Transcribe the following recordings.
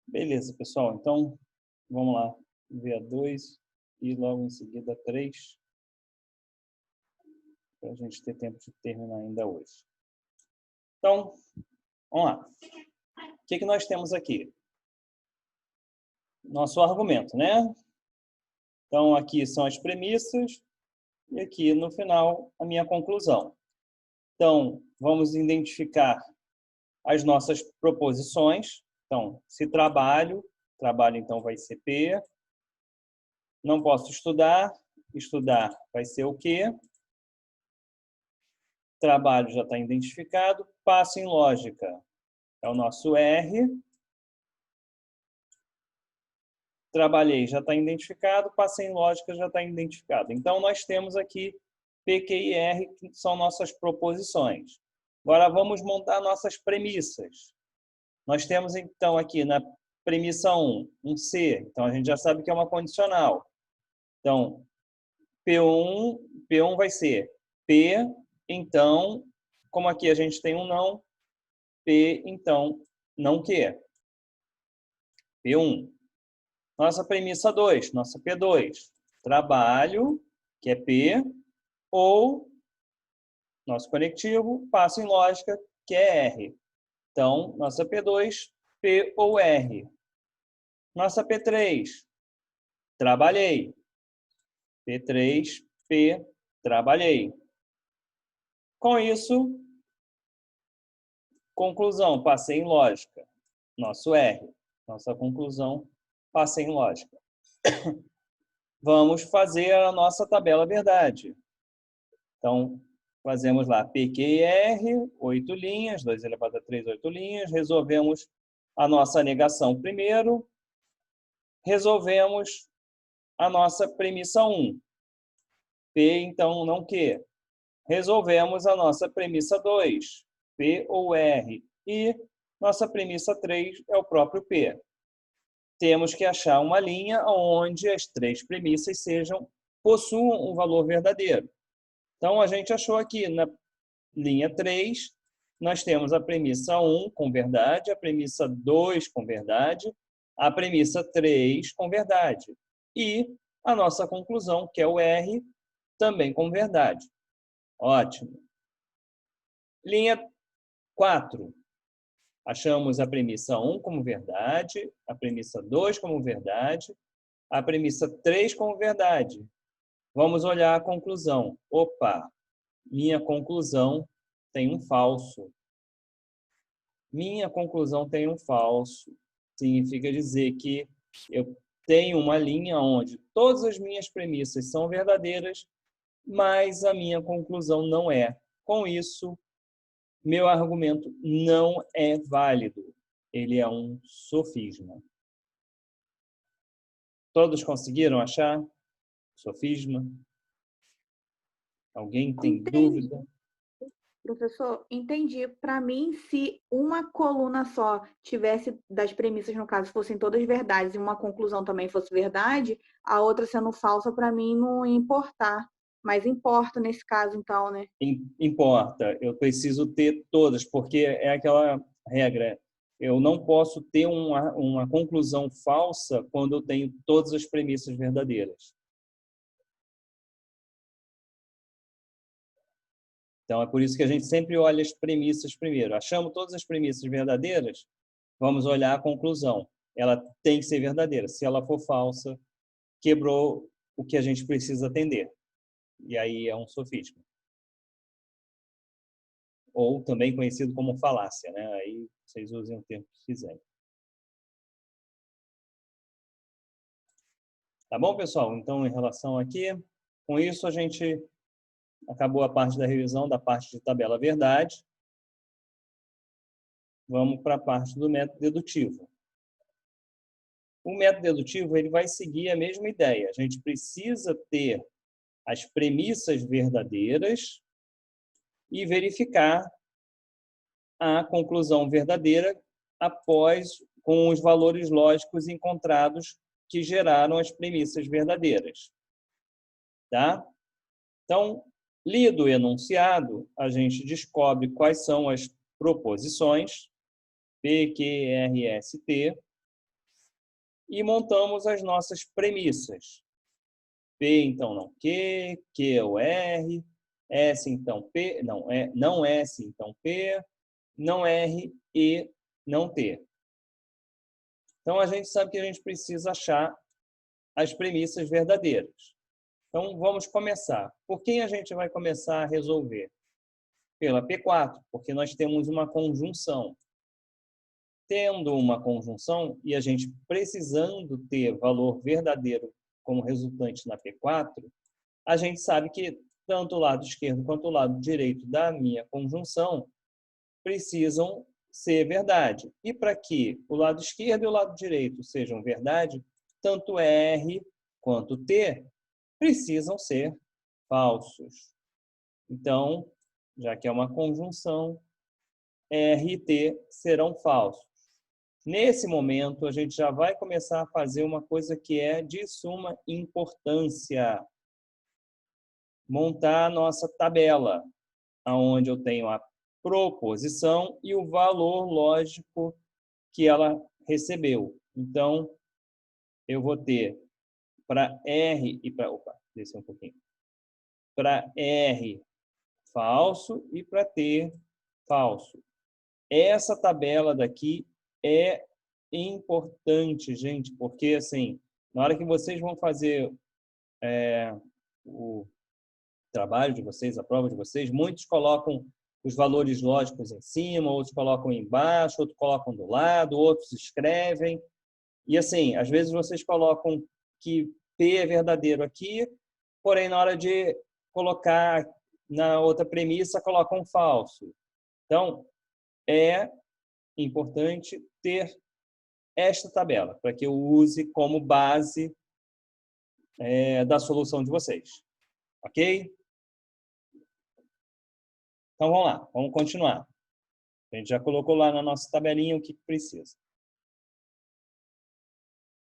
Beleza, pessoal. Então, vamos lá. Ver a 2 e logo em seguida a 3, para a gente ter tempo de terminar ainda hoje. Então, vamos lá. O que nós temos aqui? Nosso argumento, né? Então, aqui são as premissas e aqui, no final, a minha conclusão. Então, vamos identificar as nossas proposições. Então, se trabalho então vai ser P. Não posso estudar vai ser o quê? Trabalho já está identificado. Passo em lógica é o nosso R. Trabalhei já está identificado. Passei em lógica já está identificado. Então, nós temos aqui P, Q e R, que são nossas proposições. Agora, vamos montar nossas premissas. Nós temos, então, aqui na premissa 1, um C. Então, a gente já sabe que é uma condicional. Então, P1 vai ser P, então, como aqui a gente tem um não, P, então, não Q. P1. Nossa premissa 2, nossa P2. Trabalho, que é P, ou nosso conectivo, passo em lógica, que é R. Então, nossa P2, P ou R. Nossa P3, trabalhei. P3, P, trabalhei. Com isso, conclusão, passei em lógica. Nosso R. Nossa conclusão, passei em lógica. Vamos fazer a nossa tabela verdade. Então, fazemos lá PQR, 8 linhas, 2 elevado a 3, 8 linhas. Resolvemos a nossa negação primeiro. Resolvemos a nossa premissa 1. P, então, não Q. Resolvemos a nossa premissa 2. P ou R. E nossa premissa 3 é o próprio P. Temos que achar uma linha onde as três premissas possuam um valor verdadeiro. Então, a gente achou aqui na linha 3, nós temos a premissa 1 com verdade, a premissa 2 com verdade, a premissa 3 com verdade. E a nossa conclusão, que é o R, também com verdade. Ótimo. Linha 4. Achamos a premissa 1 como verdade, a premissa 2 como verdade, a premissa 3 como verdade. Vamos olhar a conclusão. Opa, minha conclusão tem um falso. Minha conclusão tem um falso. Significa dizer que eu tenho uma linha onde todas as minhas premissas são verdadeiras, mas a minha conclusão não é. Com isso, meu argumento não é válido. Ele é um sofisma. Todos conseguiram achar? Sofisma? Alguém tem dúvida? Professor, entendi. Para mim, se uma coluna só tivesse, das premissas, no caso, fossem todas verdades e uma conclusão também fosse verdade, a outra sendo falsa, para mim, não ia importar. Mas importa nesse caso, então, né? Importa. Eu preciso ter todas, porque é aquela regra. Eu não posso ter uma conclusão falsa quando eu tenho todas as premissas verdadeiras. Então, é por isso que a gente sempre olha as premissas primeiro. Achamos todas as premissas verdadeiras, vamos olhar a conclusão. Ela tem que ser verdadeira. Se ela for falsa, quebrou o que a gente precisa atender. E aí é um sofisma. Ou também conhecido como falácia, né? Aí vocês usem o termo que quiserem. Tá bom, pessoal? Então, em relação aqui, com isso a gente acabou a parte da revisão da parte de tabela verdade. Vamos para a parte do método dedutivo. O método dedutivo ele vai seguir a mesma ideia. A gente precisa ter as premissas verdadeiras e verificar a conclusão verdadeira com os valores lógicos encontrados que geraram as premissas verdadeiras. Tá? Então, lido o enunciado, a gente descobre quais são as proposições, P, Q, R, S, T. e montamos as nossas premissas. P, então, não Q, Q ou R, S, então, P, não S, então, P, não R e não T. Então, a gente sabe que a gente precisa achar as premissas verdadeiras. Então, vamos começar. Por quem a gente vai começar a resolver? Pela P4, porque nós temos uma conjunção. Tendo uma conjunção e a gente precisando ter valor verdadeiro como resultante na P4, a gente sabe que tanto o lado esquerdo quanto o lado direito da minha conjunção precisam ser verdade. E para que o lado esquerdo e o lado direito sejam verdade, tanto R quanto T precisam ser falsos. Então, já que é uma conjunção, R e T serão falsos. Nesse momento, a gente já vai começar a fazer uma coisa que é de suma importância. Montar a nossa tabela, onde eu tenho a proposição e o valor lógico que ela recebeu. Então, eu vou ter para R e para... Opa, descer um pouquinho. Para R, falso, e para T, falso. Essa tabela daqui é importante, gente, porque, assim, na hora que vocês vão fazer o trabalho de vocês, a prova de vocês, muitos colocam os valores lógicos em cima, outros colocam embaixo, outros colocam do lado, outros escrevem. E, assim, às vezes vocês colocam que P é verdadeiro aqui, porém, na hora de colocar na outra premissa, colocam falso. Então, é importante ter esta tabela, para que eu use como base da solução de vocês. Ok? Então, vamos lá, vamos continuar. A gente já colocou lá na nossa tabelinha o que precisa.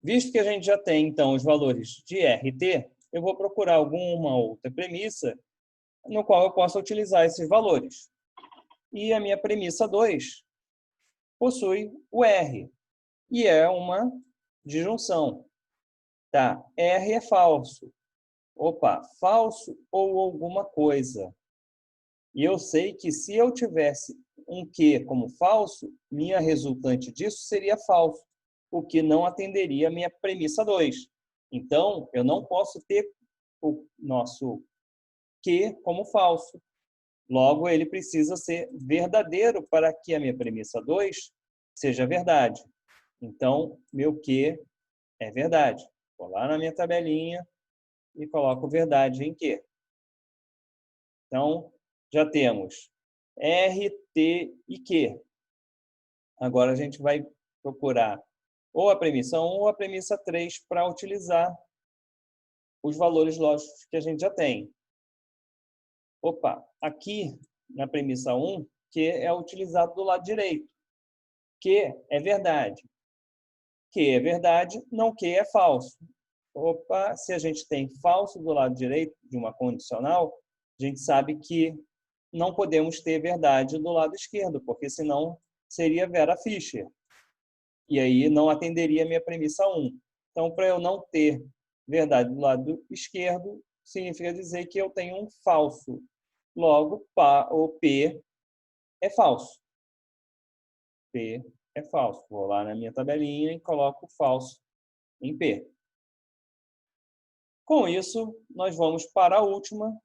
Visto que a gente já tem, então, os valores de R e T, eu vou procurar alguma outra premissa no qual eu possa utilizar esses valores. E a minha premissa 2 possui o R, e é uma disjunção. Tá, R é falso. Opa, falso ou alguma coisa. E eu sei que se eu tivesse um Q como falso, minha resultante disso seria falso, o que não atenderia a minha premissa 2. Então, eu não posso ter o nosso Q como falso. Logo, ele precisa ser verdadeiro para que a minha premissa 2 seja verdade. Então, meu Q é verdade. Vou lá na minha tabelinha e coloco verdade em Q. Então, já temos R, T e Q. Agora a gente vai procurar ou a premissa 1 ou a premissa 3 para utilizar os valores lógicos que a gente já tem. Opa, aqui na premissa 1, Q é utilizado do lado direito. Q é verdade. Q é verdade, não Q é falso. Opa, se a gente tem falso do lado direito de uma condicional, a gente sabe que não podemos ter verdade do lado esquerdo, porque senão seria Vera Fischer. E aí não atenderia a minha premissa 1. Então, para eu não ter verdade do lado esquerdo, significa dizer que eu tenho um falso. Logo, o P é falso. P é falso. Vou lá na minha tabelinha e coloco falso em P. Com isso, nós vamos para a última.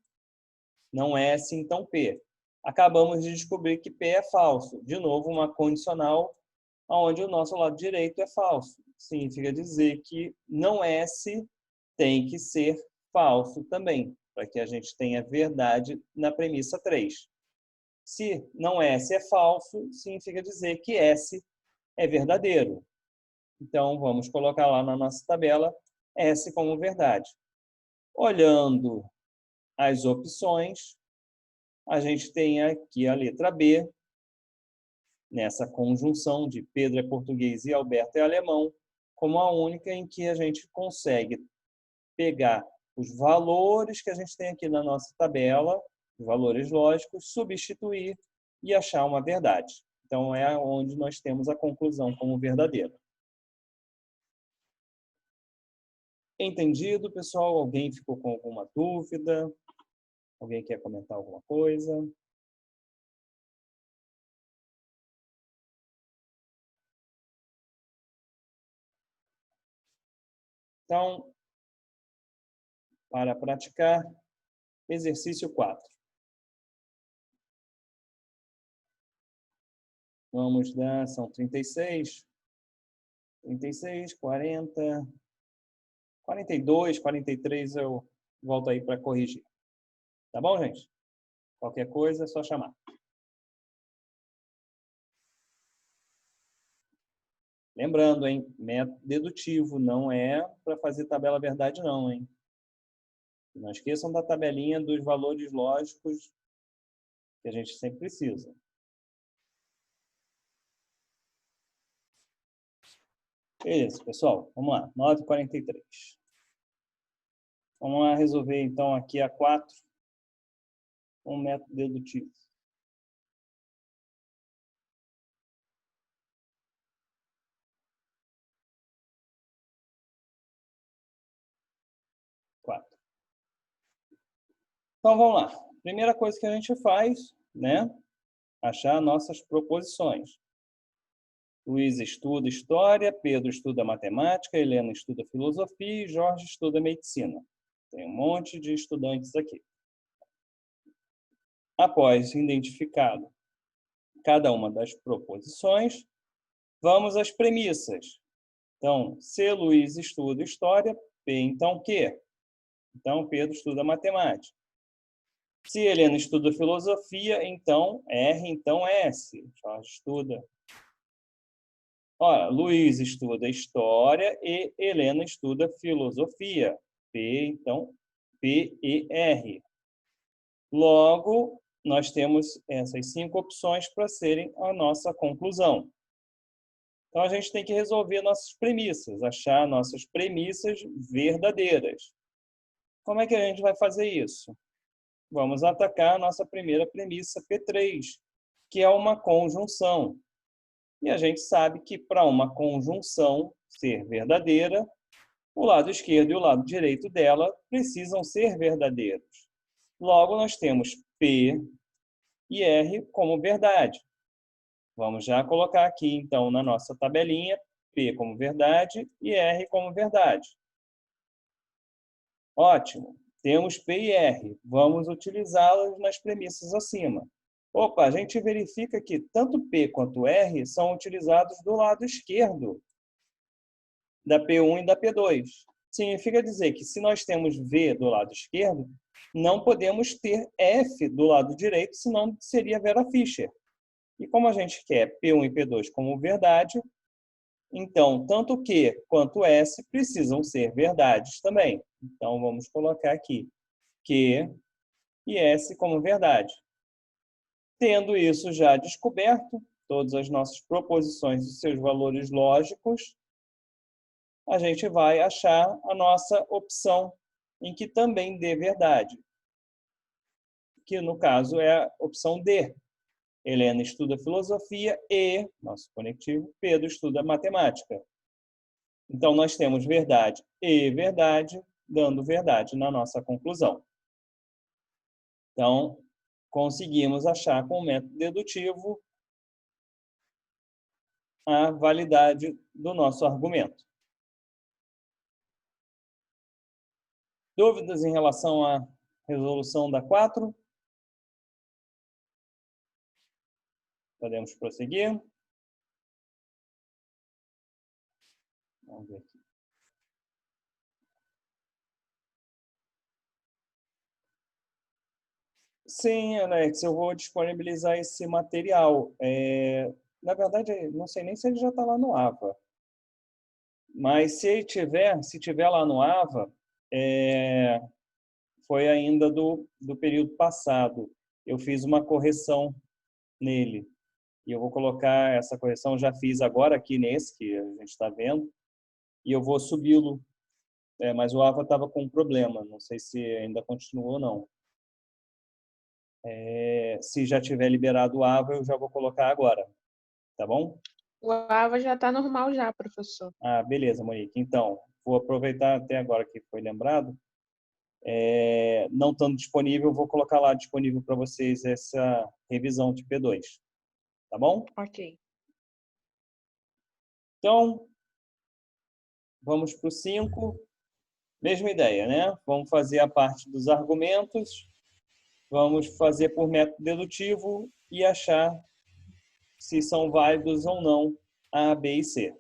Não é S, então P. Acabamos de descobrir que P é falso. De novo, uma condicional onde o nosso lado direito é falso. Significa dizer que não S tem que ser falso também, para que a gente tenha verdade na premissa 3. Se não S é falso, significa dizer que S é verdadeiro. Então, vamos colocar lá na nossa tabela S como verdade. Olhando as opções, a gente tem aqui a letra B, nessa conjunção de Pedro é português e Alberto é alemão, como a única em que a gente consegue pegar os valores que a gente tem aqui na nossa tabela, os valores lógicos, substituir e achar uma verdade. Então, é onde nós temos a conclusão como verdadeira. Entendido, pessoal? Alguém ficou com alguma dúvida? Alguém quer comentar alguma coisa? Então, para praticar, exercício 4. Vamos dar, são 36, 40, 42, 43, eu volto aí para corrigir. Tá bom, gente? Qualquer coisa é só chamar. Lembrando, hein? Método dedutivo não é para fazer tabela verdade, não, hein? Não esqueçam da tabelinha dos valores lógicos que a gente sempre precisa. Beleza, pessoal. Vamos lá. 9h43. Vamos lá resolver, então, aqui a 4 com o método dedutivo. Então, vamos lá. Primeira coisa que a gente faz, né? Achar nossas proposições. Luiz estuda História, Pedro estuda Matemática, Helena estuda Filosofia e Jorge estuda Medicina. Tem um monte de estudantes aqui. Após identificado cada uma das proposições, vamos às premissas. Então, se Luiz estuda História, P, então, Q. Então, Pedro estuda Matemática. Se Helena estuda Filosofia, então, R, então, S. Jorge estuda. Ora, Luiz estuda História e Helena estuda Filosofia. P, então, P e R. Logo, nós temos essas 5 opções para serem a nossa conclusão. Então, a gente tem que resolver nossas premissas, achar nossas premissas verdadeiras. Como é que a gente vai fazer isso? Vamos atacar a nossa primeira premissa, P3, que é uma conjunção. E a gente sabe que para uma conjunção ser verdadeira, o lado esquerdo e o lado direito dela precisam ser verdadeiros. Logo, nós temos P e R como verdade. Vamos já colocar aqui, então, na nossa tabelinha, P como verdade e R como verdade. Ótimo. Temos P e R. Vamos utilizá-las nas premissas acima. Opa, a gente verifica que tanto P quanto R são utilizados do lado esquerdo da P1 e da P2. Significa dizer que se nós temos V do lado esquerdo, não podemos ter F do lado direito, senão seria Vera Fischer. E como a gente quer P1 e P2 como verdade, então tanto Q quanto S precisam ser verdades também. Então vamos colocar aqui Q e S como verdade. Tendo isso já descoberto, todas as nossas proposições e seus valores lógicos, a gente vai achar a nossa opção em que também dê verdade, que no caso é a opção D. Helena estuda filosofia e, nosso conectivo, Pedro estuda matemática. Então, nós temos verdade e verdade, dando verdade na nossa conclusão. Então, conseguimos achar com o método dedutivo a validade do nosso argumento. Dúvidas em relação à resolução da 4? Podemos prosseguir. Vamos ver aqui. Sim, Alex, eu vou disponibilizar esse material. Na verdade, não sei nem se ele já está lá no AVA. Mas se tiver lá no AVA, foi ainda do período passado. Eu fiz uma correção nele. E eu vou colocar essa correção, já fiz agora aqui nesse que a gente está vendo, e eu vou subi-lo. Mas o AVA estava com um problema, não sei se ainda continuou ou não. Se já tiver liberado o AVA, eu já vou colocar agora, tá bom? O AVA já está normal já, professor. Ah, beleza, Monique. Então, vou aproveitar até agora que foi lembrado, não estando disponível, eu vou colocar lá disponível para vocês essa revisão de P2. Tá bom? Ok. Então, vamos para o 5. Mesma ideia, né? Vamos fazer a parte dos argumentos, vamos fazer por método dedutivo e achar se são válidos ou não A, B e C.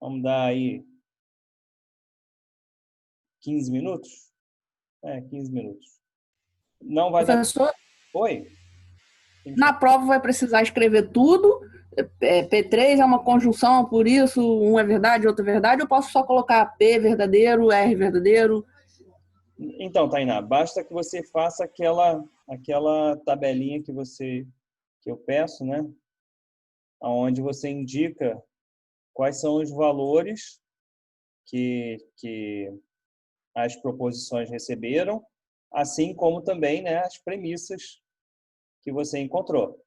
Vamos dar aí 15 minutos? 15 minutos. Não vai dar... Professor, Oi? na prova vai precisar escrever tudo. P3 é uma conjunção, por isso um é verdade, outro é verdade. Eu posso só colocar P verdadeiro, R verdadeiro? Então, Tainá, basta que você faça aquela tabelinha que eu peço, né? Onde você indica quais são os valores que as proposições receberam, assim como também, né, as premissas que você encontrou.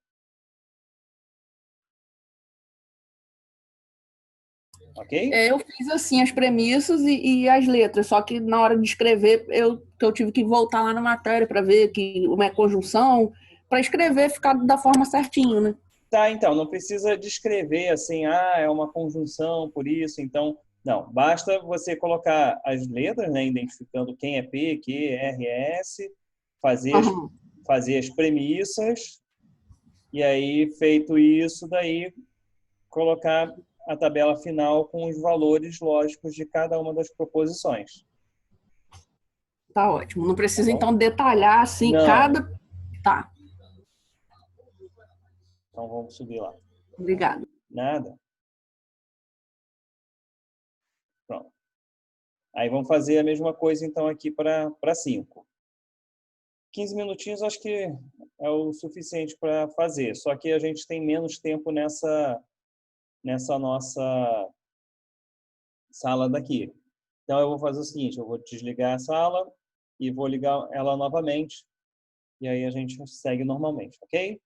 Ok? Eu fiz assim as premissas e as letras, só que na hora de escrever eu tive que voltar lá na matéria para ver que uma é conjunção, para escrever ficar da forma certinho, né? Tá, então, não precisa descrever assim, é uma conjunção, por isso, então, não. Basta você colocar as letras, né, identificando quem é P, Q, R, S, fazer as premissas, e aí, feito isso, daí, colocar a tabela final com os valores lógicos de cada uma das proposições. Tá ótimo. Não precisa, Tá bom? então, detalhar assim Não. cada... Tá. Então, vamos subir lá. Obrigada. Nada. Pronto. Aí vamos fazer a mesma coisa, então, aqui para 5. 15 minutinhos acho que é o suficiente para fazer. Só que a gente tem menos tempo nessa nossa sala daqui. Então, eu vou fazer o seguinte, eu vou desligar a sala e vou ligar ela novamente. E aí a gente segue normalmente, ok?